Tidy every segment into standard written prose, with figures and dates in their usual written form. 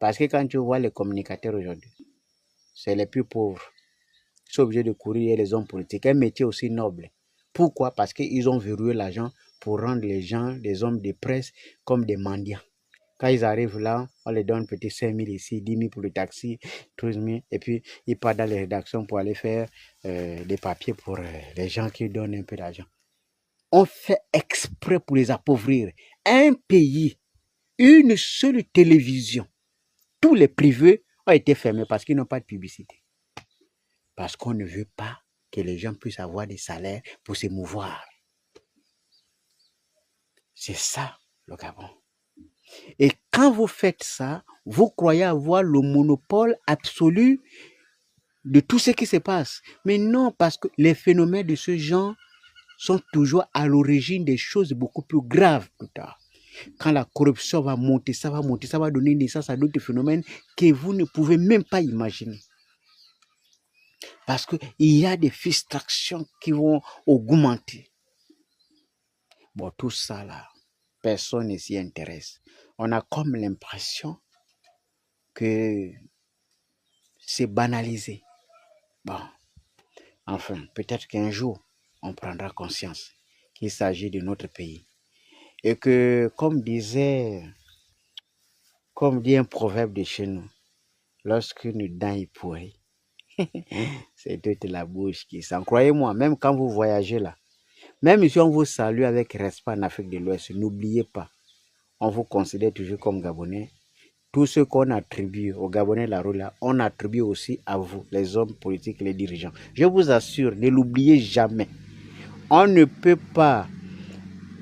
Parce que quand tu vois les communicateurs aujourd'hui, c'est les plus pauvres. Ils sont obligés de courir les hommes politiques. Un métier aussi noble. Pourquoi? Parce qu'ils ont verrouillé l'argent pour rendre les gens, les hommes de presse, comme des mendiants. Quand ils arrivent là, on les donne peut-être 5 000 ici, 10 000 pour le taxi, 12 000, et puis ils partent dans les rédactions pour aller faire des papiers pour les gens qui donnent un peu d'argent. On fait exprès pour les appauvrir. Un pays, une seule télévision, tous les privés ont été fermés parce qu'ils n'ont pas de publicité. Parce qu'on ne veut pas que les gens puissent avoir des salaires pour se mouvoir. C'est ça, le Gabon. Et quand vous faites ça, vous croyez avoir le monopole absolu de tout ce qui se passe. Mais non, parce que les phénomènes de ce genre sont toujours à l'origine des choses beaucoup plus graves plus tard. Quand la corruption va monter, ça va donner naissance à d'autres phénomènes que vous ne pouvez même pas imaginer. Parce qu'il y a des distractions qui vont augmenter. Bon, tout ça là, personne ne s'y intéresse. On a comme l'impression que c'est banalisé. Bon, enfin, peut-être qu'un jour, on prendra conscience qu'il s'agit de notre pays. Et que, comme dit un proverbe de chez nous, lorsqu'une dent est pourrie, c'est toute la bouche qui sent. Croyez-moi, même quand vous voyagez là, même si on vous salue avec respect en Afrique de l'Ouest, n'oubliez pas, on vous considère toujours comme Gabonais. Tout ce qu'on attribue aux Gabonais de la rue là, on attribue aussi à vous, les hommes politiques, les dirigeants. Je vous assure, ne l'oubliez jamais. On ne peut pas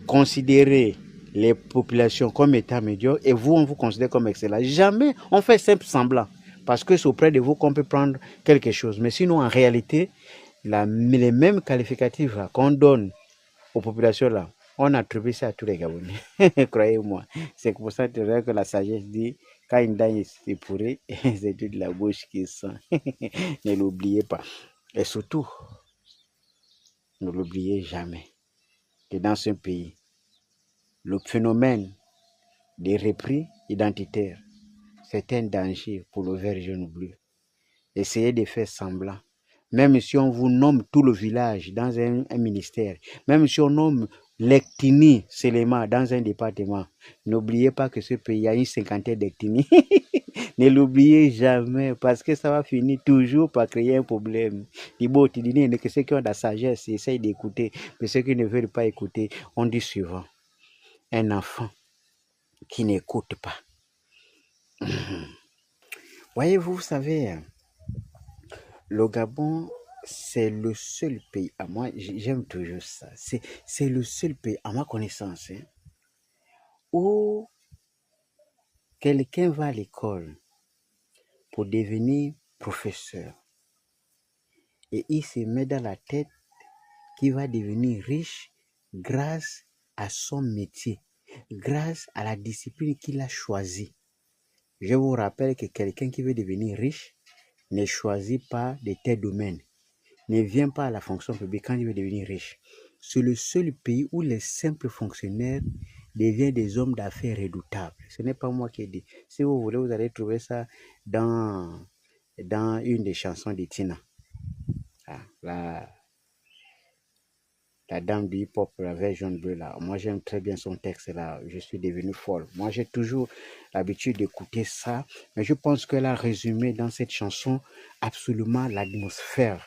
considérer les populations comme étant médiocres et vous, on vous considère comme excellent. Jamais on fait simple semblant parce que c'est auprès de vous qu'on peut prendre quelque chose. Mais sinon, en réalité, les mêmes qualificatifs qu'on donne aux populations là, on attribue ça à tous les Gabonais. Croyez-moi. C'est pour ça que la sagesse dit quand une dent est pourrie, c'est toute la bouche qui sent. Ne l'oubliez pas. Et surtout, ne l'oubliez jamais que dans ce pays, le phénomène des repris identitaires, c'est un danger pour le vert jaune bleu. Essayez de faire semblant. Même si on vous nomme tout le village dans un ministère, même si on nomme l'Ectini Selema dans un département, n'oubliez pas que ce pays a une cinquantaine d'Ectini. Ne l'oubliez jamais parce que ça va finir toujours par créer un problème. Que ceux qui ont de la sagesse essayent d'écouter, mais ceux qui ne veulent pas écouter, on dit suivant. Un enfant qui n'écoute pas. Voyez-vous, vous savez, le Gabon, c'est le seul pays, à moi, j'aime toujours ça, c'est le seul pays, à ma connaissance, hein, où quelqu'un va à l'école pour devenir professeur et il se met dans la tête qu'il va devenir riche grâce à son métier, grâce à la discipline qu'il a choisie. Je vous rappelle que quelqu'un qui veut devenir riche ne choisit pas de tel domaine, ne vient pas à la fonction publique quand il veut devenir riche. C'est le seul pays où les simples fonctionnaires deviennent des hommes d'affaires redoutables. Ce n'est pas moi qui ai dit. Si vous voulez, vous allez trouver ça dans une des chansons de Tina. Ah, la dame du hip-hop, la version bleue là. Moi, j'aime très bien son texte là. Je suis devenu folle. Moi, j'ai toujours l'habitude d'écouter ça. Mais je pense qu'elle a résumé dans cette chanson absolument l'atmosphère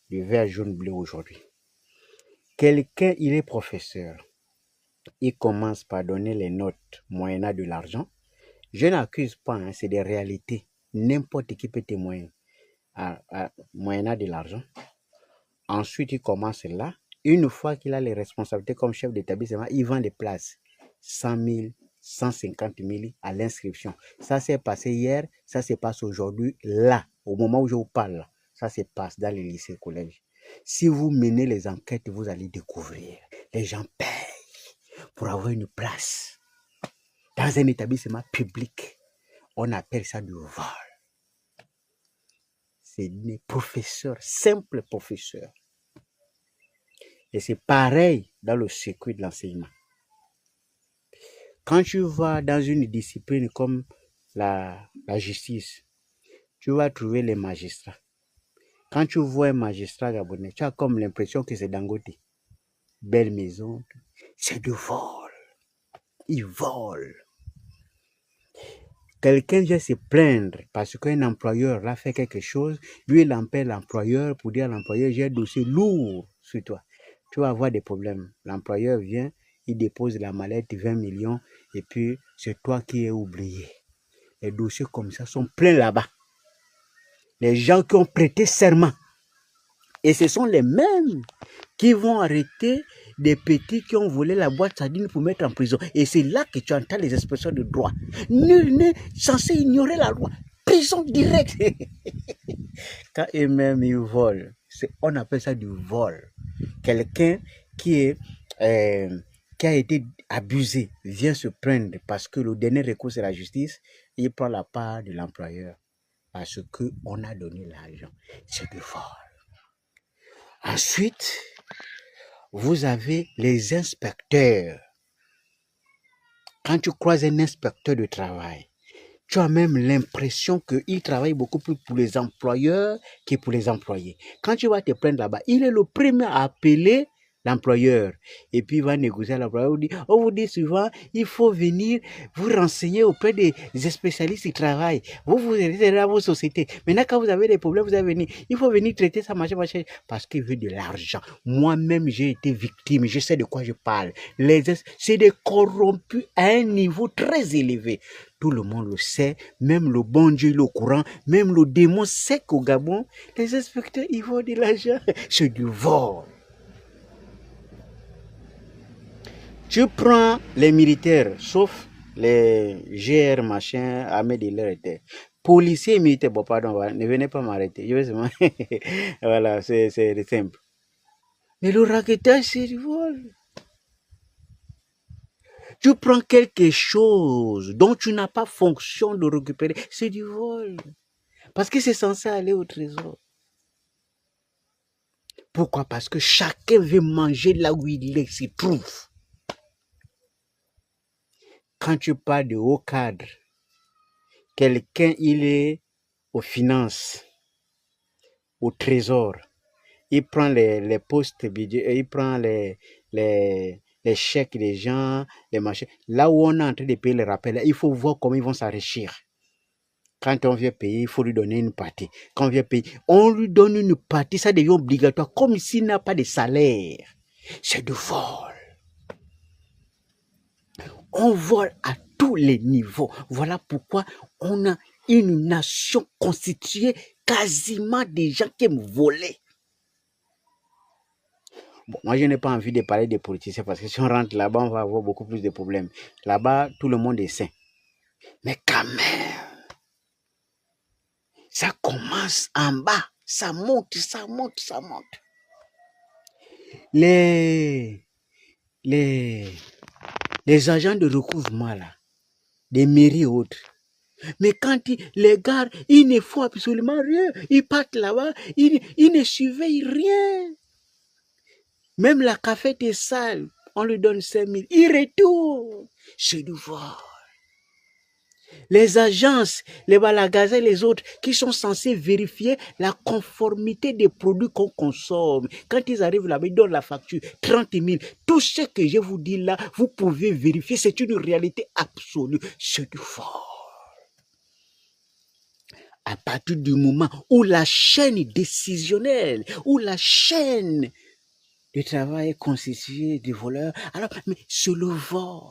du vert jaune bleu aujourd'hui. Quelqu'un, il est professeur. Il commence par donner les notes moyennant de l'argent. Je n'accuse pas, hein, c'est des réalités. N'importe qui peut témoigner moyennant de l'argent. Ensuite, il commence là. Une fois qu'il a les responsabilités comme chef d'établissement, il vend des places. 100 000, 150 000 à l'inscription. Ça s'est passé hier, ça se passe aujourd'hui, là, au moment où je vous parle. Ça se passe dans les lycées et collèges. Si vous menez les enquêtes, vous allez découvrir. Les gens payent pour avoir une place. Dans un établissement public, on appelle ça du vol. C'est des professeurs, simples professeurs. Et c'est pareil dans le circuit de l'enseignement. Quand tu vas dans une discipline comme la justice, tu vas trouver les magistrats. Quand tu vois un magistrat gabonais, tu as comme l'impression que c'est Dangote. Belle maison, c'est du vol. Ils volent. Quelqu'un vient se plaindre parce qu'un employeur a fait quelque chose, lui il appelle l'employeur pour dire à l'employeur, j'ai un dossier lourd sur toi. Tu vas avoir des problèmes. L'employeur vient, il dépose la mallette 20 millions et puis c'est toi qui es oublié. Les dossiers comme ça sont pleins là-bas. Les gens qui ont prêté serment. Et ce sont les mêmes qui vont arrêter des petits qui ont volé la boîte sardine pour mettre en prison. Et c'est là que tu entends les expressions de droit. Nul n'est censé ignorer la loi. Prison directe. Quand eux-mêmes ils volent, on appelle ça du vol. Quelqu'un qui a été abusé vient se plaindre parce que le dernier recours c'est la justice. Il prend la part de l'employeur parce qu'on a donné l'argent. C'est du vol. Ensuite, vous avez les inspecteurs. Quand tu croises un inspecteur de travail, tu as même l'impression qu'il travaille beaucoup plus pour les employeurs que pour les employés. Quand tu vas te plaindre là-bas, il est le premier à appeler l'employeur. Et puis il va négocier à l'employeur. On vous dit souvent, il faut venir vous renseigner auprès des spécialistes du travail. Vous êtes dans vos sociétés. Maintenant, quand vous avez des problèmes, vous allez venir. Il faut venir traiter ça, machin, parce qu'il veut de l'argent. Moi-même, j'ai été victime. Je sais de quoi je parle. C'est des corrompus à un niveau très élevé. Tout le monde le sait, même le bon Dieu est au courant, même le démon sait qu'au Gabon, les inspecteurs, ils volent de l'argent. C'est du vol. Tu prends les militaires, sauf les GR, machin, armés de l'air et terre. Policiers et militaires, bon pardon, ne venez pas m'arrêter. Je vais seulement... Voilà, c'est simple. Mais le raquetage, c'est du vol. Tu prends quelque chose dont tu n'as pas fonction de récupérer, c'est du vol. Parce que c'est censé aller au trésor. Pourquoi? Parce que chacun veut manger là où il se trouve. Quand tu parles de haut cadre, quelqu'un, il est aux finances, au trésor. Il prend les postes, il prend les chèques des gens, les machins. Là où on est en train de payer les rappels, il faut voir comment ils vont s'enrichir. Quand on vient payer, il faut lui donner une partie. Quand on vient payer, on lui donne une partie, ça devient obligatoire, comme s'il n'a pas de salaire. C'est du vol. On vole à tous les niveaux. Voilà pourquoi on a une nation constituée quasiment des gens qui aiment voler. Bon, moi, je n'ai pas envie de parler des politiciens parce que si on rentre là-bas, on va avoir beaucoup plus de problèmes. Là-bas, tout le monde est sain. Mais quand même, ça commence en bas. Ça monte, ça monte, ça monte. Les agents de recouvrement, là, des mairies autres. Mais quand les gars, ils ne font absolument rien. Ils partent là-bas, ils ne surveillent rien. Même la cafette est sale, on lui donne 5 000. Il retourne. C'est du vol. Les agences, les balagazes et les autres qui sont censés vérifier la conformité des produits qu'on consomme. Quand ils arrivent là-bas, ils donnent la facture, 30 000. Tout ce que je vous dis là, vous pouvez vérifier. C'est une réalité absolue. C'est du vol. À partir du moment où la chaîne décisionnelle, où la chaîne de travail est constituée de voleurs, alors, mais c'est le vol.